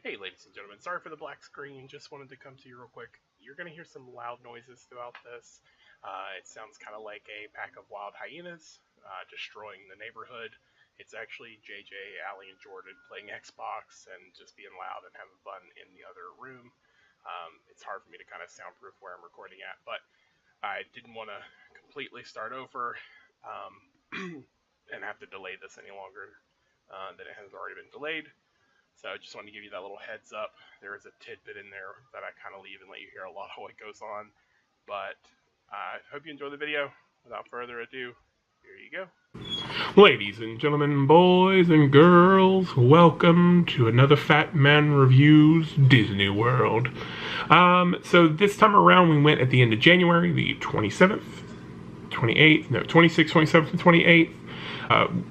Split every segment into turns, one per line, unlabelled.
Hey ladies and gentlemen, sorry for the black screen, just wanted to come to you real quick. You're going to hear some loud noises throughout this. It sounds kind of like a pack of wild hyenas destroying the neighborhood. It's actually JJ, Allie, and Jordan playing Xbox and just being loud and having fun in the other room. It's hard for me to kind of soundproof where I'm recording at, but I didn't want to completely start over and have to delay this any longer than it has already been delayed. So I just wanted to give you that little heads up. There is a tidbit in there that I kind of leave and let you hear a lot of what goes on. But I hope you enjoy the video. Without further ado, here you go.
Ladies and gentlemen, boys and girls, welcome to another Fat Man Reviews Disney World. So this time around we went at the end of January, the 26th, 27th, and 28th.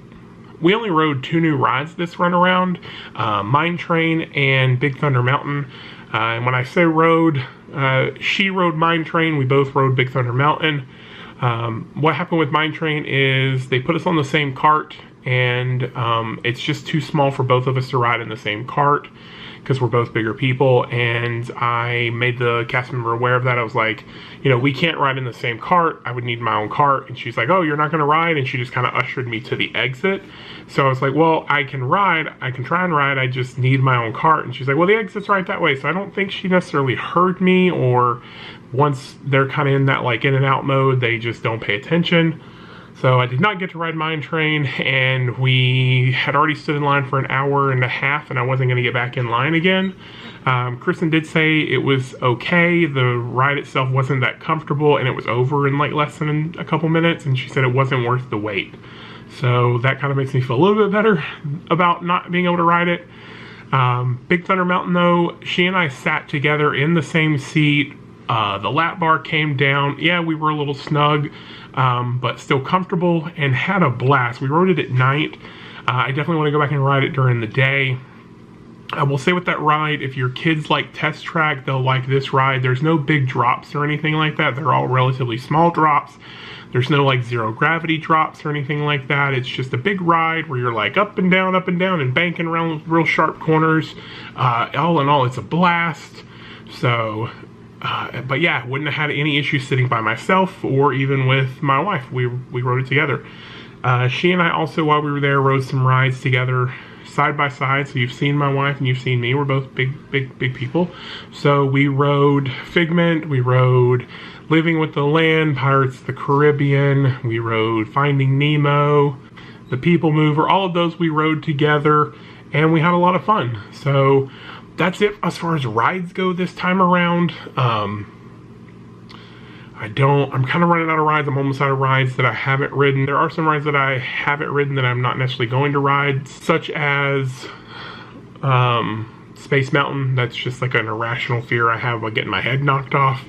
We only rode 2 new rides this run around, Mine Train and Big Thunder Mountain. And when I say rode, she rode Mine Train, we both rode Big Thunder Mountain. What happened with Mine Train is they put us on the same cart, and it's just too small for both of us to ride in the same cart because we're both bigger people. And I made the cast member aware of that. I was like, you know, we can't ride in the same cart. I would need my own cart. And she's like, oh, you're not going to ride? And she just kind of ushered me to the exit. So I was like, well, I can ride. I can try and ride. I just need my own cart. And she's like, well, the exit's right that way. So I don't think she necessarily heard me, or once they're kind of in that like in and out mode, they just don't pay attention. So I did not get to ride Mine Train, and we had already stood in line for an hour and a half, and I wasn't going to get back in line again. Kristen did say it was okay. The ride itself wasn't that comfortable, and it was over in like less than a couple minutes, and she said it wasn't worth the wait. So that kind of makes me feel a little bit better about not being able to ride it. Big Thunder Mountain, though, she and I sat together in the same seat. The lap bar came down. Yeah, we were a little snug, but still comfortable, and had a blast. We rode it at night. I definitely want to go back and ride it during the day. I will say with that ride, if your kids like Test Track, they'll like this ride. There's no big drops or anything like that. They're all relatively small drops. There's no like zero gravity drops or anything like that. It's just a big ride where you're like up and down, and banking around real sharp corners. All in all, it's a blast. So... but yeah, wouldn't have had any issues sitting by myself or even with my wife. We rode it together. She and I also, while we were there, rode some rides together side by side. So you've seen my wife and you've seen me. We're both big people. So we rode Figment, we rode Living with the Land, Pirates of the Caribbean, we rode Finding Nemo, The People Mover. All of those we rode together, and we had a lot of fun. So that's it as far as rides go this time around. I'm kind of running out of rides. I'm almost out of rides that I haven't ridden. There are some rides that I haven't ridden that I'm not necessarily going to ride, such as Space Mountain. That's just like an irrational fear I have about getting my head knocked off.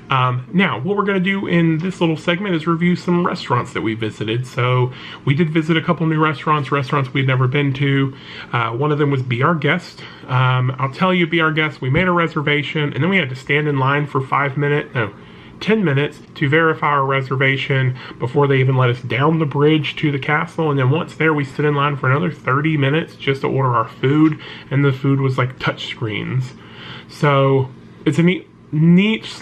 Now, what we're going to do in this little segment is review some restaurants that we visited. So we did visit a couple new restaurants we'd never been to. One of them was Be Our Guest. I'll tell you, Be Our Guest, we made a reservation, and then we had to stand in line for 10 minutes to verify our reservation before they even let us down the bridge to the castle. And then once there, we stood in line for another 30 minutes just to order our food, and the food was like touch screens. So it's a neat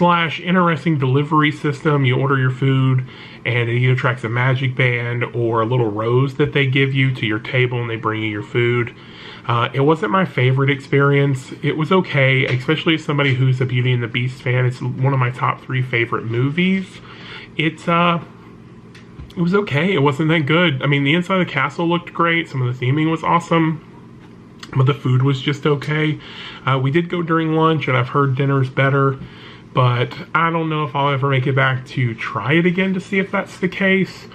/ interesting delivery system. You order your food, and it either tracks a magic band or a little rose that they give you to your table, and they bring you your food. It wasn't my favorite experience. It was okay, especially as somebody who's a Beauty and the Beast fan. It's one of my top 3 favorite movies. It was okay. It wasn't that good. I mean, the inside of the castle looked great. Some of the theming was awesome, but the food was just okay. We did go during lunch, and I've heard dinner's better, but I don't know if I'll ever make it back to try it again to see if that's the case.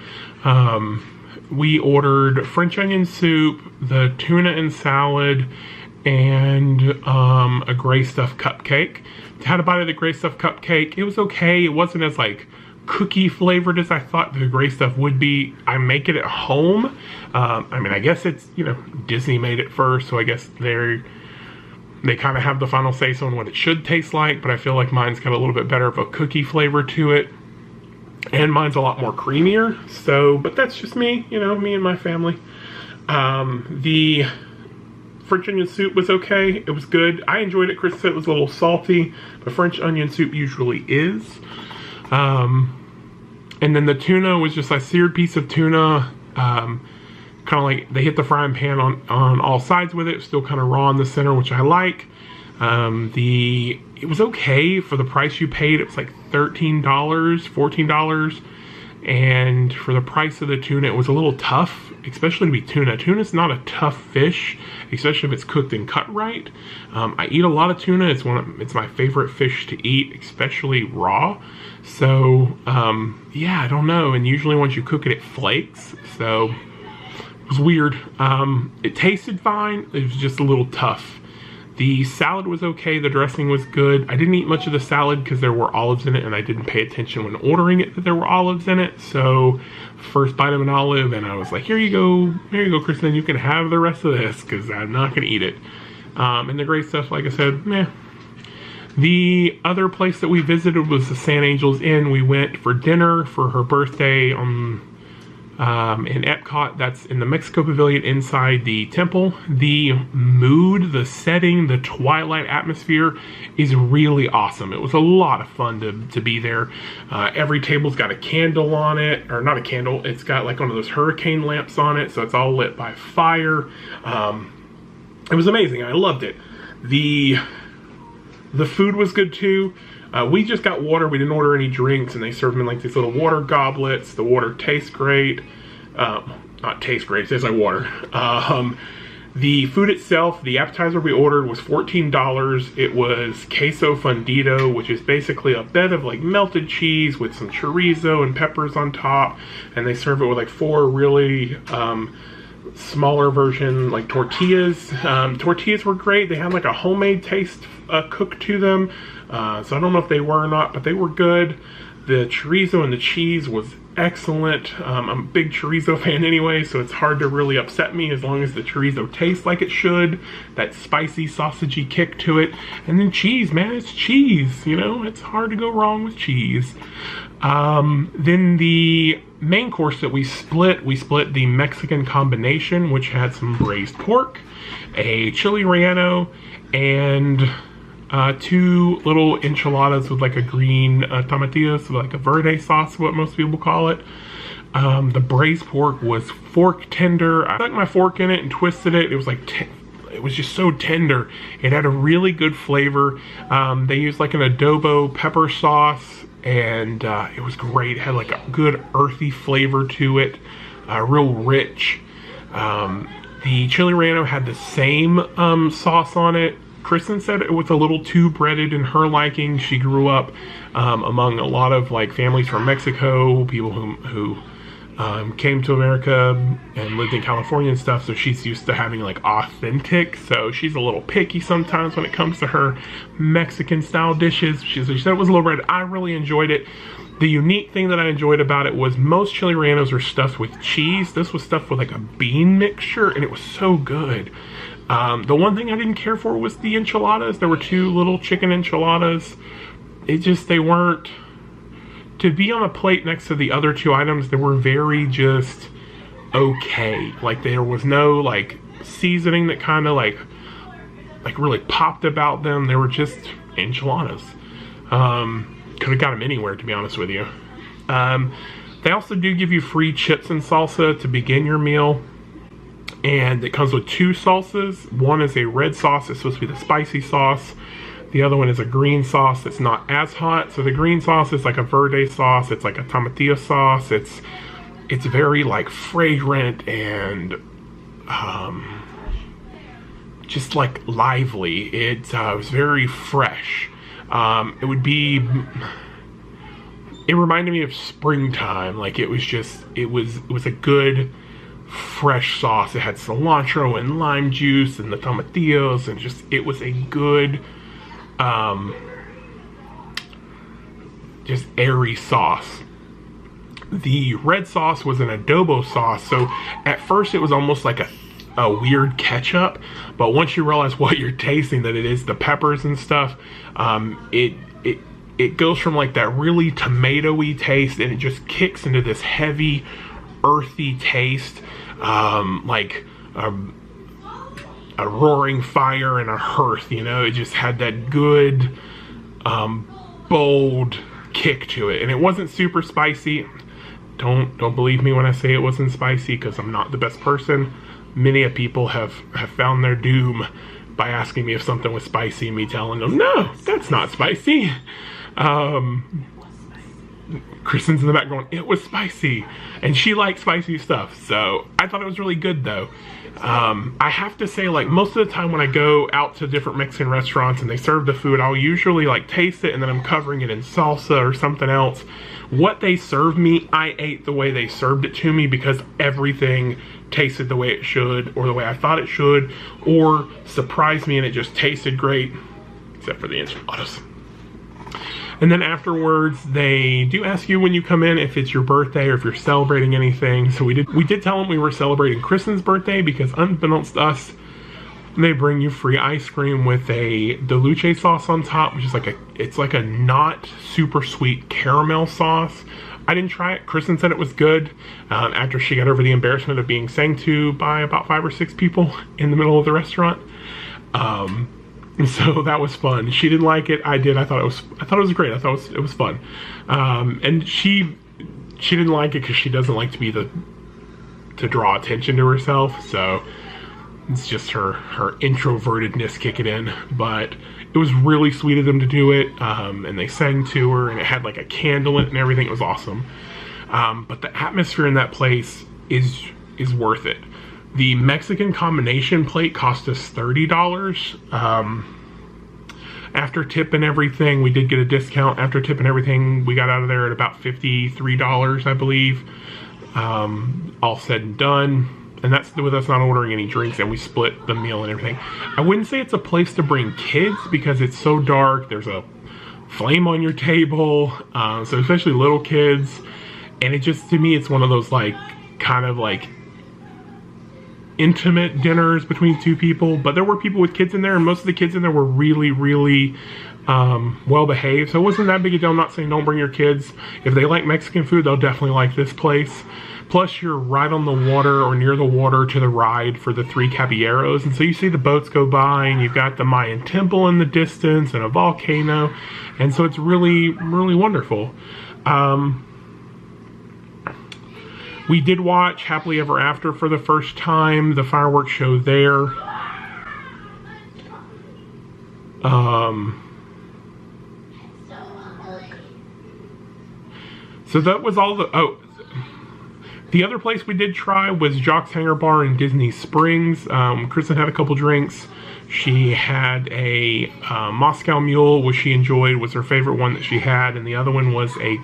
We ordered French onion soup, the tuna and salad, and a gray stuff cupcake. Had a bite of the gray stuff cupcake. It was okay. It wasn't as like cookie flavored as I thought the gray stuff would be. I make it at home. I mean, I guess it's, you know, Disney made it first, so I guess they kind of have the final say so on what it should taste like, but I feel like mine's got a little bit better of a cookie flavor to it. And mine's a lot more creamier. So, but that's just me, you know, me and my family. The French onion soup was okay. It was good. I enjoyed it. Chris said it was a little salty, but French onion soup usually is. And then the tuna was just a seared piece of tuna. Kind of like they hit the frying pan on all sides with it. Still kind of raw in the center, which I like. It was okay for the price you paid. It was like $13, $14. And for the price of the tuna, it was a little tough, especially to be tuna. Tuna's not a tough fish, especially if it's cooked and cut right. I eat a lot of tuna. It's my favorite fish to eat, especially raw. So, yeah, I don't know. And usually once you cook it, it flakes. So it was weird. It tasted fine. It was just a little tough. The salad was okay. The dressing was good. I didn't eat much of the salad because there were olives in it, and I didn't pay attention when ordering it that there were olives in it. So, first bite of an olive, and I was like, here you go, Kristen, you can have the rest of this because I'm not going to eat it. And the great stuff, like I said, meh. The other place that we visited was the San Angels Inn. We went for dinner for her birthday in Epcot. That's in the Mexico Pavilion inside the temple. The mood, the setting, the twilight atmosphere is really awesome. It was a lot of fun to be there. Every table's got a candle on it, or not a candle, it's got like one of those hurricane lamps on it, so it's all lit by fire. It was amazing. I loved it. The food was good too. We just got water. We didn't order any drinks, and they serve them in like these little water goblets. The water tastes great. Not tastes great, it tastes like water. The food itself, the appetizer we ordered was $14. It was queso fundido, which is basically a bed of like melted cheese with some chorizo and peppers on top. And they serve it with like 4 really smaller version like tortillas. Tortillas were great. They had like a homemade taste cooked to them. So I don't know if they were or not, but they were good. The chorizo and the cheese was excellent. I'm a big chorizo fan anyway, so it's hard to really upset me as long as the chorizo tastes like it should. That spicy, sausagey kick to it. And then cheese, man, it's cheese. You know, it's hard to go wrong with cheese. Then the main course that we split the Mexican combination, which had some braised pork, a chili relleno, and 2 little enchiladas with like a green tomatillo, so like a verde sauce, what most people call it. The braised pork was fork tender. I stuck my fork in it and twisted it. It was like it was just so tender. It had a really good flavor. They used like an adobo pepper sauce, and it was great. It had like a good earthy flavor to it, real rich. The chili relleno had the same sauce on it. Kristen said it was a little too breaded in her liking. She grew up among a lot of like families from Mexico, people who came to America and lived in California and stuff, so she's used to having like authentic. So she's a little picky sometimes when it comes to her Mexican style dishes. She said it was a little breaded. I really enjoyed it. The unique thing that I enjoyed about it was most chili rellenos are stuffed with cheese. This was stuffed with like a bean mixture, and it was so good. The one thing I didn't care for was the enchiladas. There were 2 little chicken enchiladas. They weren't, to be on a plate next to the other 2 items, they were very just okay. Like there was no like seasoning that kind of like really popped about them. They were just enchiladas. Could have got them anywhere, to be honest with you. They also do give you free chips and salsa to begin your meal. And it comes with 2 salsas. One is a red sauce. It's supposed to be the spicy sauce. The other one is a green sauce that's not as hot. So the green sauce is like a verde sauce. It's like a tomatillo sauce. It's very like fragrant and just like lively. It was very fresh. It reminded me of springtime. Like it was a good fresh sauce. It had cilantro and lime juice and the tomatillos, and just it was a good just airy sauce. The red sauce was an adobo sauce, so at first it was almost like a weird ketchup, but once you realize what you're tasting, that it is the peppers and stuff, it goes from like that really tomatoey taste, and it just kicks into this heavy earthy taste, a roaring fire and a hearth, you know. It just had that good, bold kick to it. And it wasn't super spicy. Don't believe me when I say it wasn't spicy, because I'm not the best person. Many of people have found their doom by asking me if something was spicy and me telling them, no, that's not spicy. Kristen's in the back going, it was spicy. And she likes spicy stuff. So I thought it was really good though. I have to say, like, most of the time when I go out to different Mexican restaurants and they serve the food, I'll usually like taste it and then I'm covering it in salsa or something else. What they served me, I ate the way they served it to me, because everything tasted the way it should, or the way I thought it should, or surprised me and it just tasted great, except for the enchiladas. And then afterwards, they do ask you when you come in if it's your birthday or if you're celebrating anything. So we did tell them we were celebrating Kristen's birthday, because unbeknownst to us, they bring you free ice cream with a dulce sauce on top, which is it's like a not super sweet caramel sauce. I didn't try it. Kristen said it was good after she got over the embarrassment of being sang to by about 5 or 6 people in the middle of the restaurant. So that was fun. She didn't like it. I did. I thought it was great. I thought it was fun. And she didn't like it because she doesn't like to draw attention to herself. So it's just her introvertedness kicking in. But it was really sweet of them to do it. And they sang to her, and it had like a candle in it and everything. It was awesome. But the atmosphere in that place is worth it. The Mexican combination plate cost us $30. After tip and everything, we did get a discount. After tip and everything, we got out of there at about $53, I believe. All said and done. And that's with us not ordering any drinks, and we split the meal and everything. I wouldn't say it's a place to bring kids, because it's so dark. There's a flame on your table, so especially little kids. And it just, to me, it's one of those like kind of like intimate dinners between 2 people. But there were people with kids in there, and most of the kids in there were really, really well behaved. So it wasn't that big a deal. I'm not saying don't bring your kids. If they like Mexican food, they'll definitely like this place. Plus, you're right on the water or near the water to the ride for the 3 caballeros. And so you see the boats go by, and you've got the Mayan temple in the distance and a volcano. And so it's really, really wonderful. We did watch Happily Ever After for the first time, the fireworks show there. So that was all the other place we did try was Jock's Hangar Bar in Disney Springs. Kristen had a couple drinks. She had a Moscow Mule, which she enjoyed, was her favorite one that she had. And the other one was a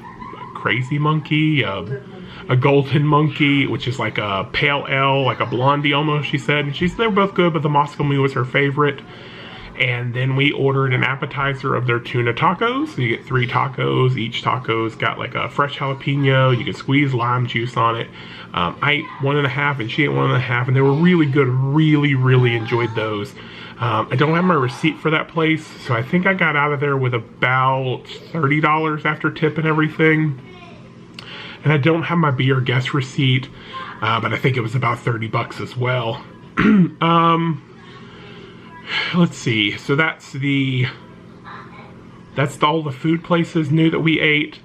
crazy monkey, a golden monkey, which is like a pale ale, like a blondie almost, she said. And they were both good, but the Moscow Mule was her favorite. And then we ordered an appetizer of their tuna tacos. So you get 3 tacos. Each taco's got like a fresh jalapeno. You can squeeze lime juice on it. I ate 1.5 and she ate 1.5, and they were really good. Really, really enjoyed those. I don't have my receipt for that place, so I think I got out of there with about $30 after tip and everything. And I don't have my be your guest receipt, but I think it was about $30 as well. Let's see. So that's all the food places new that we ate.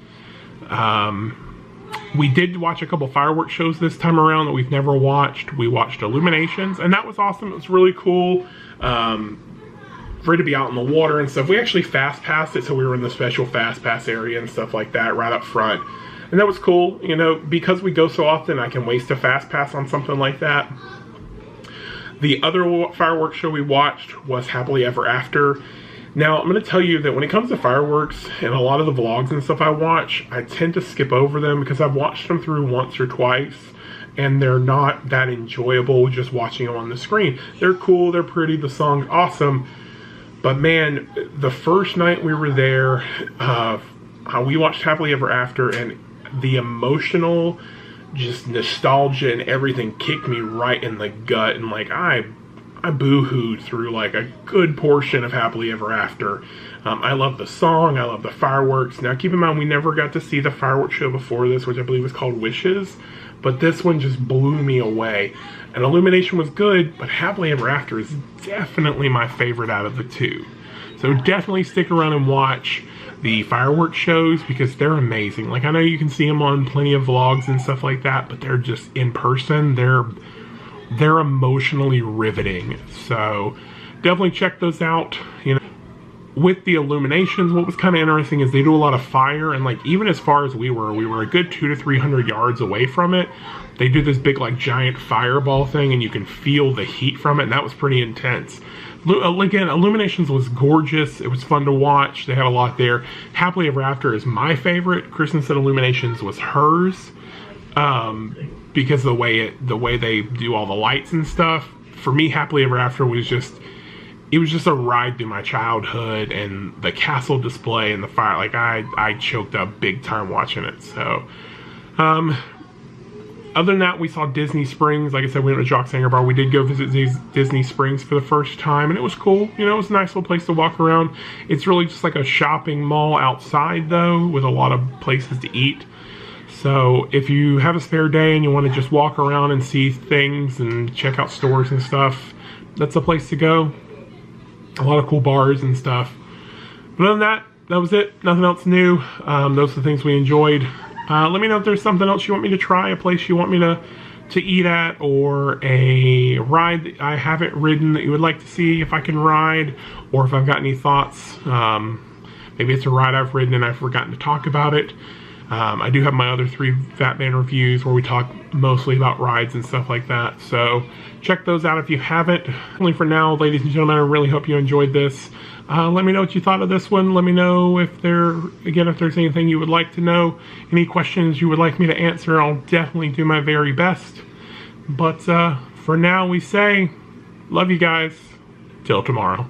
We did watch a couple fireworks shows this time around that we've never watched. We watched Illuminations, and that was awesome. It was really cool. For it to be out in the water and stuff. We actually fast passed it, so we were in the special fast pass area and stuff like that right up front. And that was cool. You know, because we go so often, I can waste a fast pass on something like that. The other fireworks show we watched was Happily Ever After. Now, I'm going to tell you that when it comes to fireworks and a lot of the vlogs and stuff I watch, I tend to skip over them because I've watched them through once or twice, and they're not that enjoyable just watching them on the screen. They're cool, they're pretty, the song's awesome, but man, the first night we were there, we watched Happily Ever After, and the emotional just nostalgia and everything kicked me right in the gut, and like I boo-hooed through like a good portion of Happily Ever After. I love the song, I love the fireworks. Now keep in mind, we never got to see the fireworks show before this, which I believe was called Wishes, but this one just blew me away. And Illumination was good, but Happily Ever After is definitely my favorite out of the two. So definitely stick around and watch the fireworks shows because they're amazing. Like, I know you can see them on plenty of vlogs and stuff like that, but they're just in person. They're emotionally riveting. So definitely check those out. You know, with the illuminations, what was kind of interesting is they do a lot of fire, and like even as far as we were a good 200 to 300 yards away from it. They do this big like giant fireball thing, and you can feel the heat from it, and that was pretty intense. Again, Illuminations was gorgeous. It was fun to watch. They had a lot there. Happily Ever After is my favorite. Kristen said Illuminations was hers because the way they do all the lights and stuff. For me, Happily Ever After was just a ride through my childhood, and the castle display and the fire. Like I choked up big time watching it. So, other than that, we saw Disney Springs. Like I said, we went to Jock's Hangar Bar. We did go visit Disney Springs for the first time, and it was cool. You know, it was a nice little place to walk around. It's really just like a shopping mall outside, though, with a lot of places to eat. So if you have a spare day and you want to just walk around and see things and check out stores and stuff, that's a place to go. A lot of cool bars and stuff. But other than that, that was it. Nothing else new. Those are the things we enjoyed. Let me know if there's something else you want me to try, a place you want me to eat at, or a ride that I haven't ridden that you would like to see if I can ride, or if I've got any thoughts. Maybe it's a ride I've ridden and I've forgotten to talk about it. I do have my other 3 Fat Man reviews where we talk mostly about rides and stuff like that. So check those out if you haven't. Only for now, ladies and gentlemen, I really hope you enjoyed this. Let me know what you thought of this one. Let me know if there's anything you would like to know. Any questions you would like me to answer, I'll definitely do my very best. But for now, we say, love you guys. Till tomorrow.